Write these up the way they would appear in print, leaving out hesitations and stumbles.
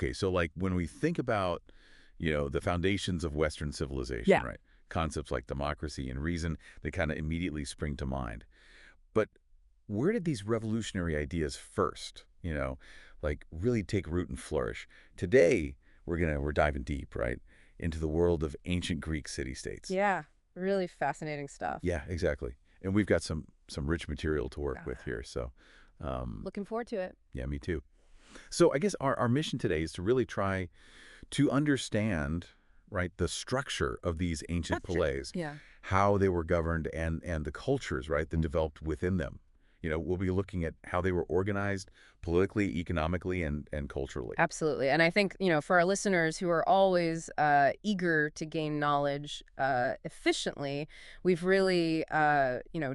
Okay, so like when we think about, the foundations of Western civilization, Yeah. right? Concepts like democracy and reason, they kind of immediately spring to mind. But where did these revolutionary ideas first, like really take root and flourish? Today, we're diving deep, right, into the world of ancient Greek city-states. Yeah, really fascinating stuff. Yeah, exactly. And we've got some rich material to work with Ah, here. So, um, looking forward to it. yeah, me too. So I guess our mission today is to really try to understand, right, the structure of these ancient Capture. polis, Yeah. how they were governed and the cultures, right, that developed within them. We'll be looking at how they were organized politically, economically, and culturally. Absolutely. And I think, for our listeners who are always eager to gain knowledge efficiently, we've really,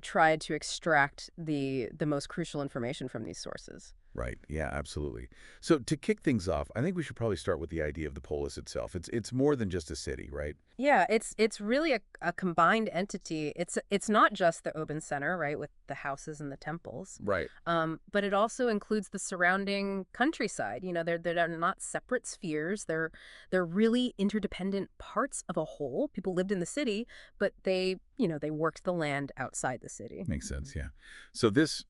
tried to extract the most crucial information from these sources. Right. Yeah, absolutely. So to kick things off, I think we should probably start with the idea of the polis itself. It's more than just a city, right? Yeah, it's really a combined entity. It's not just the urban center, right, with the houses and the temples, Right. but it also includes the surrounding countryside. They're not separate spheres. They're really interdependent parts of a whole. People lived in the city, but they worked the land outside the city. Makes sense, yeah. So this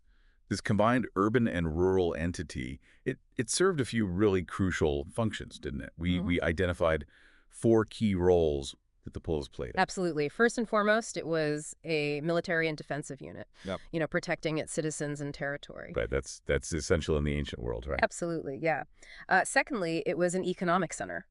combined urban and rural entity, it served a few really crucial functions, didn't it? We identified four key roles that the polis played. Absolutely. First and foremost, it was a military and defensive unit, Yep. protecting its citizens and territory. Right. That's essential in the ancient world, right? Absolutely, yeah. Secondly, it was an economic center,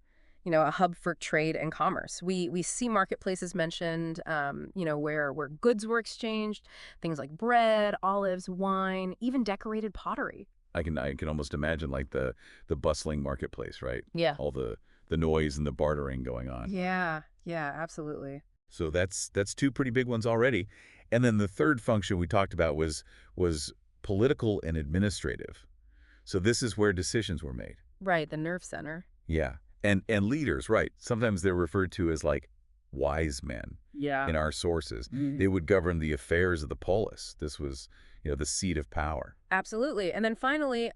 a hub for trade and commerce. We see marketplaces mentioned, where goods were exchanged, things like bread, olives, wine, even decorated pottery. I can almost imagine like the bustling marketplace, right? Yeah. All the noise and the bartering going on. Yeah, absolutely. So that's two pretty big ones already. And then the third function we talked about was political and administrative. So this is where decisions were made. Right, the nerve center. Yeah. And leaders, right. Sometimes they're referred to as like wise men Yeah. in our sources. They would govern the affairs of the polis. This was, the seat of power. Absolutely. And then finally,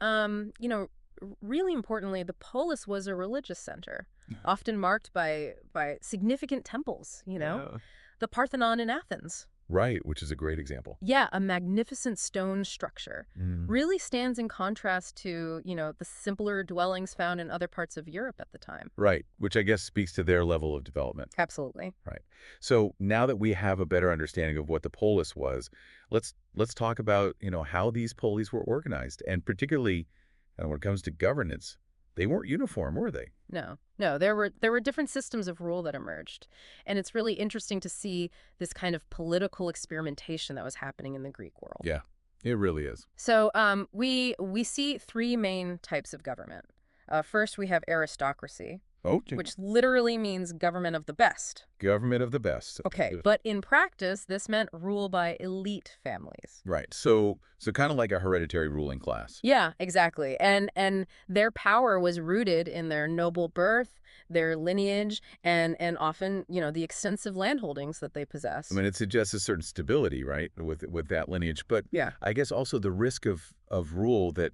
really importantly, the polis was a religious center, often marked by significant temples, Yeah. the Parthenon in Athens. Right, which is a great example. Yeah, a magnificent stone structure. Really stands in contrast to, the simpler dwellings found in other parts of Europe at the time. Right, which I guess speaks to their level of development. Absolutely. Right. So now that we have a better understanding of what the polis was, let's talk about, how these polis were organized, and particularly when it comes to governance, they weren't uniform, were they? No, there were different systems of rule that emerged. And it's really interesting to see this kind of political experimentation that was happening in the Greek world. Yeah, it really is. So we see three main types of government. First, we have aristocracy, Oh, which literally means government of the best. government of the best. Okay, but in practice, this meant rule by elite families. Right. So kind of like a hereditary ruling class. Yeah, exactly. And their power was rooted in their noble birth, their lineage, and often, the extensive landholdings that they possessed. I mean, it suggests a certain stability, right, with that lineage, but Yeah. I guess also the risk of rule that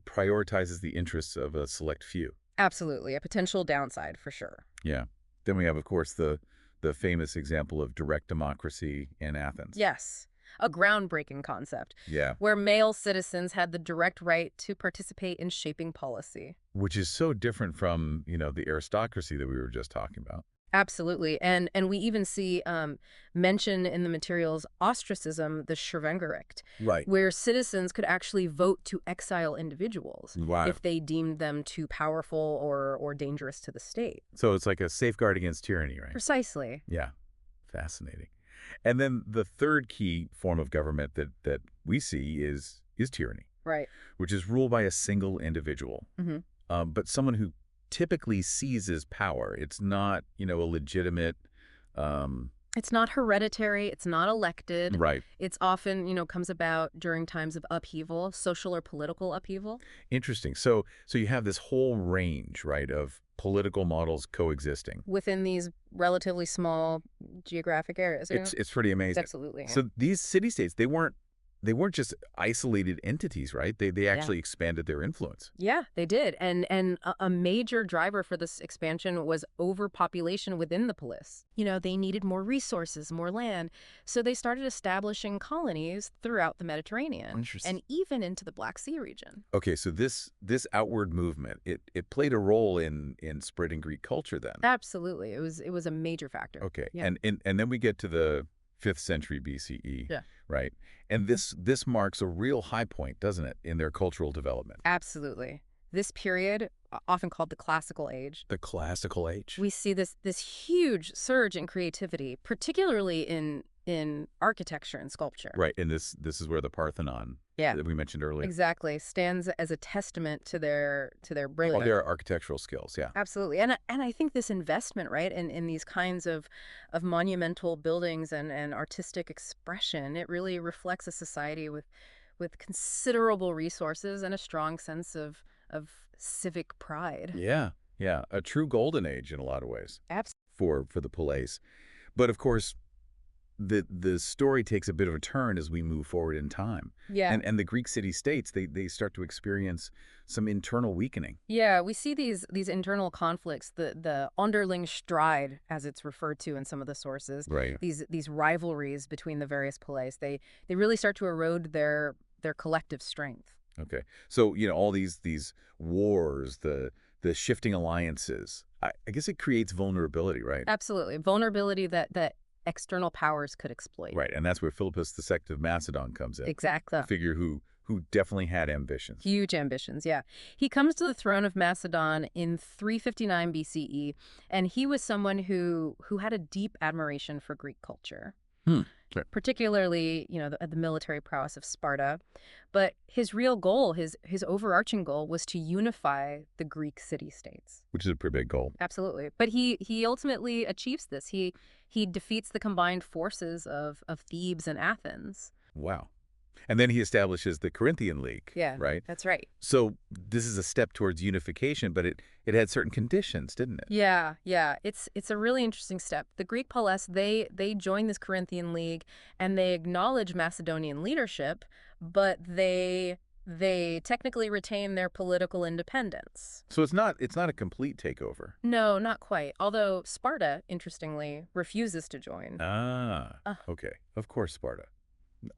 prioritizes the interests of a select few. Absolutely, a potential downside for sure. Yeah. Then we have, of course, the famous example of direct democracy in Athens. Yes, a groundbreaking concept Yeah. where male citizens had the direct right to participate in shaping policy. Which is so different from, the aristocracy that we were just talking about. Absolutely. And we even see mention in the materials ostracism, the Schweingerecht, Right. where citizens could actually vote to exile individuals Wow. if they deemed them too powerful or dangerous to the state. So it's like a safeguard against tyranny, right? Precisely. Yeah. Fascinating. And then the third key form of government that we see is tyranny, Right. which is ruled by a single individual, hmm but someone who typically seizes power. It's not, a legitimate. It's not hereditary. It's not elected. Right. It's often, comes about during times of upheaval, social or political upheaval. Interesting. So you have this whole range, right, of political models coexisting. Within these relatively small geographic areas. It's pretty amazing. Absolutely. So these city-states, they weren't they weren't just isolated entities, right? They Yeah. actually expanded their influence. Yeah, they did. And a major driver for this expansion was overpopulation within the polis. They needed more resources, more land. So they started establishing colonies throughout the Mediterranean Interesting. and even into the Black Sea region. Okay, so this outward movement, it played a role in spreading Greek culture then. Absolutely. It was a major factor. Okay, Yeah. and then we get to the 5th century BCE, Yeah. right? And this marks a real high point, doesn't it, in their cultural development? Absolutely. This period, often called the Classical Age, The classical age. we see this huge surge in creativity, particularly in architecture and sculpture. Right, and this is where the Parthenon Yeah. that we mentioned earlier. Exactly. Stands as a testament to their All brilliance. their architectural skills, yeah. Absolutely. And I think this investment, right, in these kinds of monumental buildings and artistic expression, it really reflects a society with considerable resources and a strong sense of civic pride. Yeah, yeah, a true golden age in a lot of ways Absolutely. for the Palais. But of course, the story takes a bit of a turn as we move forward in time. Yeah. And the Greek city-states, they start to experience some internal weakening. Yeah, we see these internal conflicts, the underling stride, as it's referred to in some of the sources. Right. These rivalries between the various police, they really start to erode their collective strength. Okay. So, all these wars, the shifting alliances, I guess it creates vulnerability, right? Absolutely. Vulnerability that external powers could exploit. Right, and that's where Philippus II of Macedon comes in. Exactly. A figure who definitely had ambitions. Huge ambitions, yeah. He comes to the throne of Macedon in 359 BCE, and he was someone who had a deep admiration for Greek culture. Sure. Particularly, the military prowess of Sparta. But his real goal, his overarching goal, was to unify the Greek city-states. Which is a pretty big goal. Absolutely. But he ultimately achieves this. He defeats the combined forces of Thebes and Athens. Wow. And then he establishes the Corinthian League, Yeah, right? that's right. So this is a step towards unification, but it had certain conditions, didn't it? Yeah, yeah. It's a really interesting step. The Greek police, they join this Corinthian League and they acknowledge Macedonian leadership, but they technically retain their political independence. So it's not a complete takeover. No, not quite. Although Sparta, interestingly, refuses to join. Ah, Uh. okay. Of course, Sparta.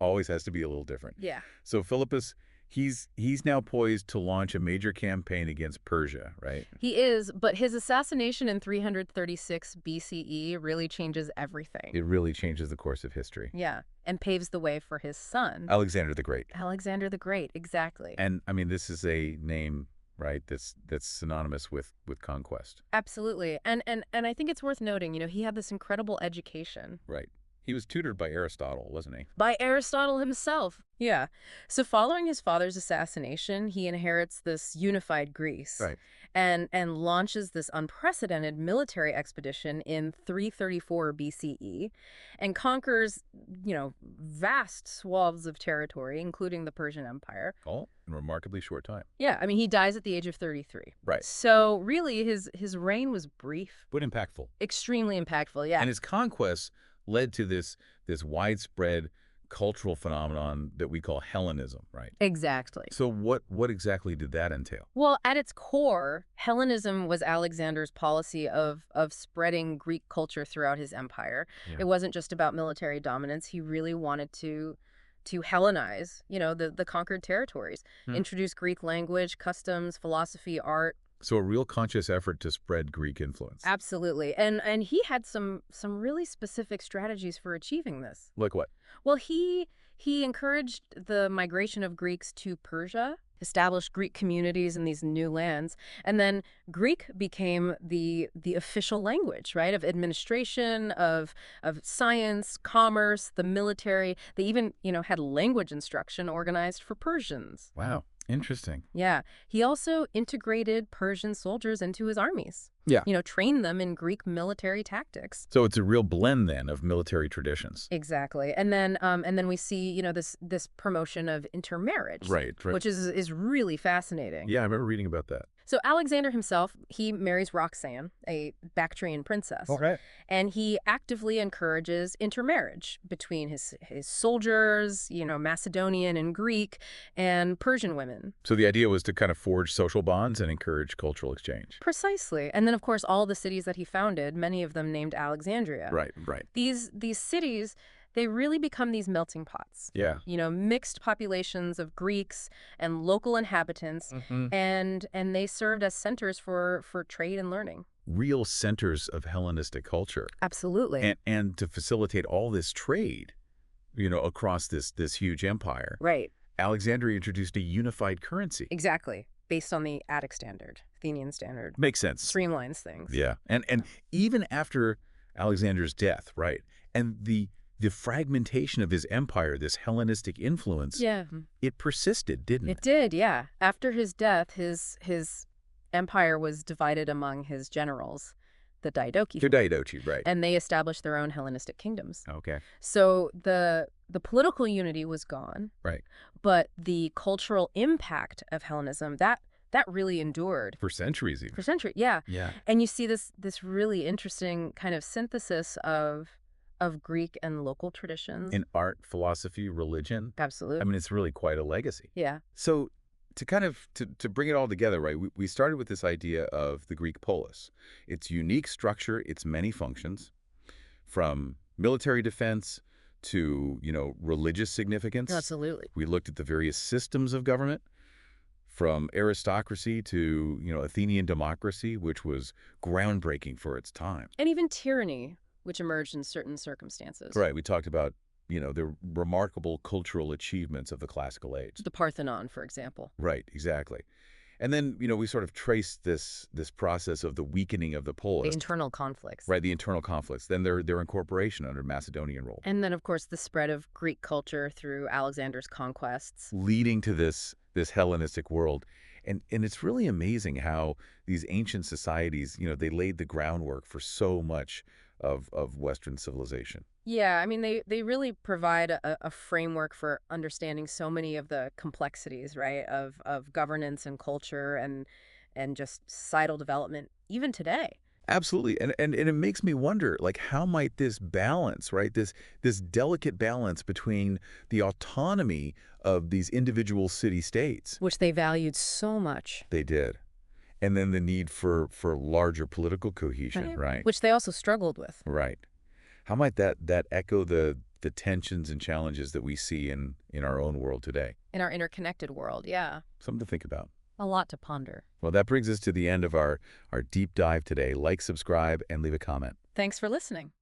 Always has to be a little different. Yeah. So Philippus, he's now poised to launch a major campaign against Persia, right? He is, but his assassination in 336 BCE really changes everything. It really changes the course of history. Yeah, and paves the way for his son, Alexander the Great. Alexander the Great, exactly. And I mean, this is a name, right, that's synonymous with conquest. Absolutely. And I think it's worth noting, he had this incredible education. Right. He was tutored by Aristotle, wasn't he? By Aristotle himself. Yeah. So following his father's assassination, he inherits this unified Greece. Right. And launches this unprecedented military expedition in 334 BCE and conquers, vast swaths of territory, including the Persian Empire. All in a remarkably short time. Yeah, I mean, he dies at the age of 33. Right. So really, his reign was brief. But impactful. Extremely impactful, yeah. And his conquests led to this widespread cultural phenomenon that we call Hellenism, right? Exactly. So what exactly did that entail? Well, at its core, Hellenism was Alexander's policy of spreading Greek culture throughout his empire. Yeah. It wasn't just about military dominance. He really wanted to Hellenize, the conquered territories, introduce Greek language, customs, philosophy, art. So a real conscious effort to spread Greek influence. Absolutely. And he had some really specific strategies for achieving this. Like what? Well, he encouraged the migration of Greeks to Persia, established Greek communities in these new lands, and then Greek became the official language, right, of administration, of science, commerce, the military. They even, had language instruction organized for Persians. Wow. Interesting. Yeah. He also integrated Persian soldiers into his armies. Yeah. Trained them in Greek military tactics. So it's a real blend then of military traditions. Exactly. And then we see, this promotion of intermarriage. Right. Which is really fascinating. Yeah, I remember reading about that. So Alexander himself, he marries Roxanne, a Bactrian princess, Okay. and he actively encourages intermarriage between his soldiers, Macedonian and Greek, and Persian women. So the idea was to kind of forge social bonds and encourage cultural exchange. Precisely. And then, of course, all the cities that he founded, many of them named Alexandria. Right, right. These cities, they really become these melting pots. Yeah. Mixed populations of Greeks and local inhabitants, Hmm. and they served as centers for trade and learning. Real centers of Hellenistic culture. Absolutely. And to facilitate all this trade, across this huge empire, Right. Alexandria introduced a unified currency. Exactly. Based on the Attic standard, Athenian standard. Makes sense. Streamlines things. Yeah. And even after Alexander's death, right, and the fragmentation of his empire, this Hellenistic influence, Yeah. it persisted, didn't It it? did, yeah. After his death, his empire was divided among his generals, the Diadochi, To Diadochi, right. and they established their own Hellenistic kingdoms. Okay. So the political unity was gone, Right. but the cultural impact of Hellenism, that really endured For centuries even. for centuries. Yeah. Yeah. And you see this really interesting kind of synthesis of Greek and local traditions. In art, philosophy, religion. Absolutely. I mean, it's really quite a legacy. Yeah. So to kind of to bring it all together, right, we started with this idea of the Greek polis, its unique structure, its many functions, from military defense to, religious significance. Absolutely. We looked at the various systems of government, from aristocracy to, Athenian democracy, which was groundbreaking for its time. And even tyranny, which emerged in certain circumstances. Right. We talked about, the remarkable cultural achievements of the classical age. The Parthenon, for example. Right, exactly. And then, we sort of traced this process of the weakening of the The polis, internal conflicts. right, the internal conflicts, then their incorporation under Macedonian rule, And then, of course, the spread of Greek culture through Alexander's conquests. leading to this Hellenistic world. And it's really amazing how these ancient societies, they laid the groundwork for so much of Western civilization. Yeah, I mean, they really provide a framework for understanding so many of the complexities, right, of governance and culture and just societal development, even today. Absolutely. And it makes me wonder, like, how might this balance, right, this delicate balance between the autonomy of these individual city-states, Which they valued so much. they did, and then the need for larger political cohesion, right? Which they also struggled with. Right. How might that echo the tensions and challenges that we see in our own world today? In our interconnected world, yeah. Something to think about. A lot to ponder. Well, that brings us to the end of our deep dive today. Like, subscribe, and leave a comment. Thanks for listening.